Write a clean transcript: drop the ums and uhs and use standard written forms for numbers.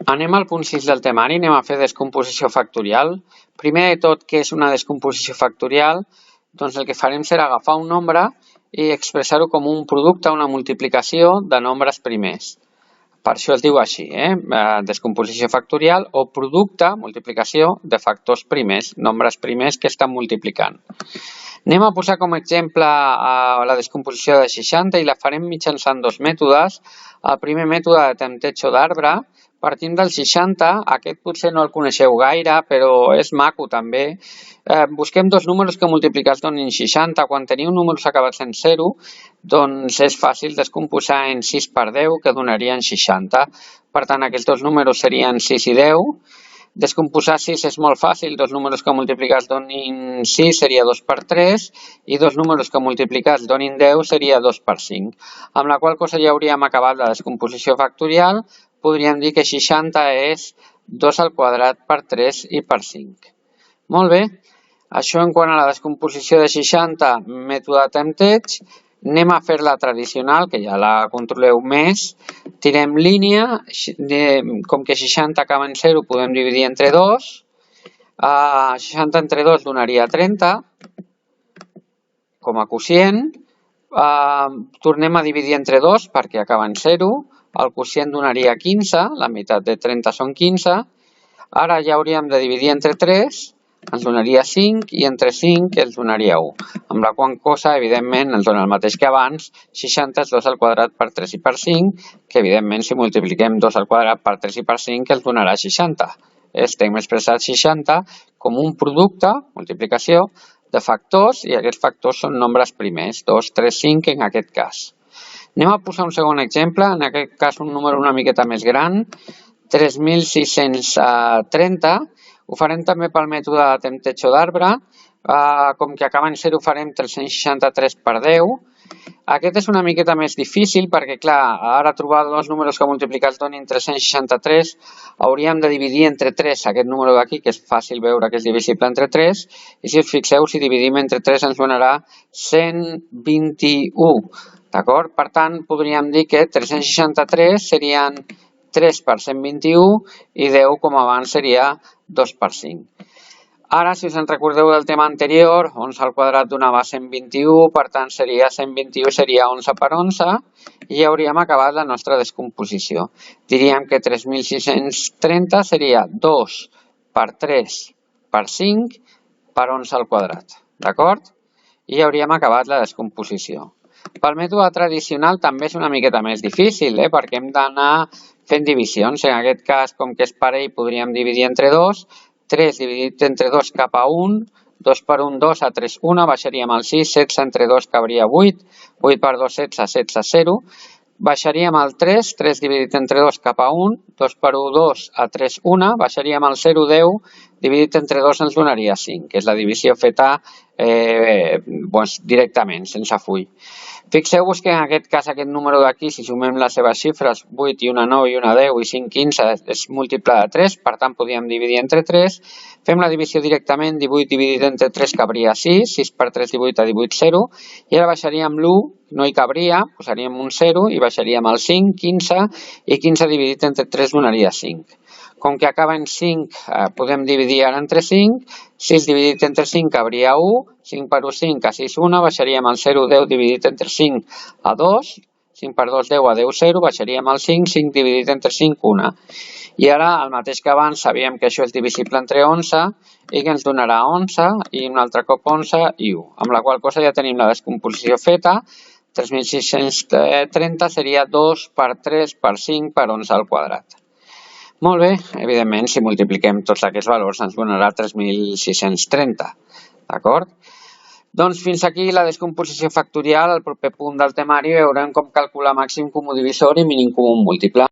Anem al punt 6 del temari, anem a fer descomposició factorial. Primer de tot, què és una descomposició factorial? Doncs el que farem serà agafar un nombre i expressar-ho com un producte, una multiplicació de nombres primers. Per això es diu així, descomposició factorial o producte, multiplicació de factors primers, nombres primers que estan multiplicant. Anem a posar com a exemple la descomposició de 60 i la farem mitjançant dos mètodes. El primer mètode de tempteig d'arbre, partim del 60, aquest potser no el coneixeu gaire, però és maco també. Busquem dos números que multiplicats donin 60. Quan teniu números acabats en 0, doncs és fàcil descomposar en 6 per 10, que donarien 60. Per tant, aquests dos números serien 6 i 10. Descomposar 6 és molt fàcil, dos números que multiplicats donin 6 seria 2 per 3 i dos números que multiplicats donin 10 seria 2 per 5. Amb la qual cosa ja hauríem acabat la descomposició factorial. Podríem dir que 60 és 2 al quadrat per 3 i per 5. Molt bé, això en quant a la descomposició de 60, mètode de tempteig. Anem a fer la tradicional, que ja la controleu més. Tirem línia, com que 60 acaba en 0, podem dividir entre 2. 60 entre 2 donaria 30, com a quocient. Tornem a dividir entre 2 perquè acaba en 0. El quocient donaria 15, la meitat de 30 són 15. Ara ja hauríem de dividir entre 3, ens donaria 5, i entre 5 ens donaria 1. Amb la qual cosa, evidentment, ens dona el mateix que abans. 60 és 2 al quadrat per 3 i per 5, que evidentment si multipliquem 2 al quadrat per 3 i per 5 ens donarà 60. Estem expressat 60 com un producte, multiplicació, de factors, i aquests factors són nombres primers, 2, 3, 5 en aquest cas. Anem a posar un segon exemple, en aquest cas un número una miqueta més gran, 3.630. Ho farem també pel mètode de tempteig d'arbre. Com que acaba en 0 farem 363 per 10. Aquest és una miqueta més difícil perquè, clar, ara trobar dos números que multiplicats donin 363, hauríem de dividir entre 3 aquest número d'aquí, que és fàcil veure que és divisible entre 3, i si us fixeu, si dividim entre 3 ens donarà 121. D'acord? Per tant, podríem dir que 363 serien 3 per 121 i 10, com abans, seria 2 per 5. Ara, si us en recordeu del tema anterior, 11 al quadrat donava 121, per tant, 121 seria 11 per 11, i ja hauríem acabat la nostra descomposició. Diríem que 3.630 seria 2 per 3 per 5 per 11 al quadrat. D'acord? I ja hauríem acabat la descomposició. Pel mètode tradicional també és una miqueta més difícil, perquè hem d'anar fent divisions. En aquest cas, com que és parell, podríem dividir entre 2. 3 dividit entre 2 cap a 1. 2 per 1, 2, a 3, 1. Baixaríem al 6. 16 entre 2 cabria 8. 8 per 2, 16, 16, 0. Baixaríem al 3. 3 dividit entre 2 cap a 1. 2 per 1, 2, a 3, 1. Baixaríem al 0, 10. Dividit entre 2 ens donaria 5, que és la divisió feta directament, sense full. Fixeu-vos que en aquest cas aquest número d'aquí, si sumem les seves xifres, 8 i una 9 i una 10 i 5, 15, és múltiple de 3, per tant podríem dividir entre 3. Fem la divisió directament, 18 dividit entre 3 cabria 6, 6 per 3, 18, a 18, 0, i ara baixaríem l'1, no hi cabria, posaríem un 0 i baixaríem el 5, 15, i 15 dividit entre 3 donaria 5. Com que acaba en 5, podem dividir ara entre 5, 6 dividit entre 5 cabria 1, 5 per 1, 5, a 6, 1, baixaríem el 0, 10 dividit entre 5 a 2, 5 per 2, 10, a 10, 0, baixaríem el 5, 5 dividit entre 5, 1. I ara, el mateix que abans, sabíem que això és divisible entre 11 i que ens donarà 11 i un altre cop 11 i 1. Amb la qual cosa ja tenim la descomposició feta. 3.630 seria 2 per 3 per 5 per 11 al quadrat. Molt bé, evidentment, si multipliquem tots aquests valors ens donarà 3.630, d'acord? Doncs fins aquí la descomposició factorial. Al proper punt del temari veurem com calcular màxim comú divisor i mínim comú múltiple.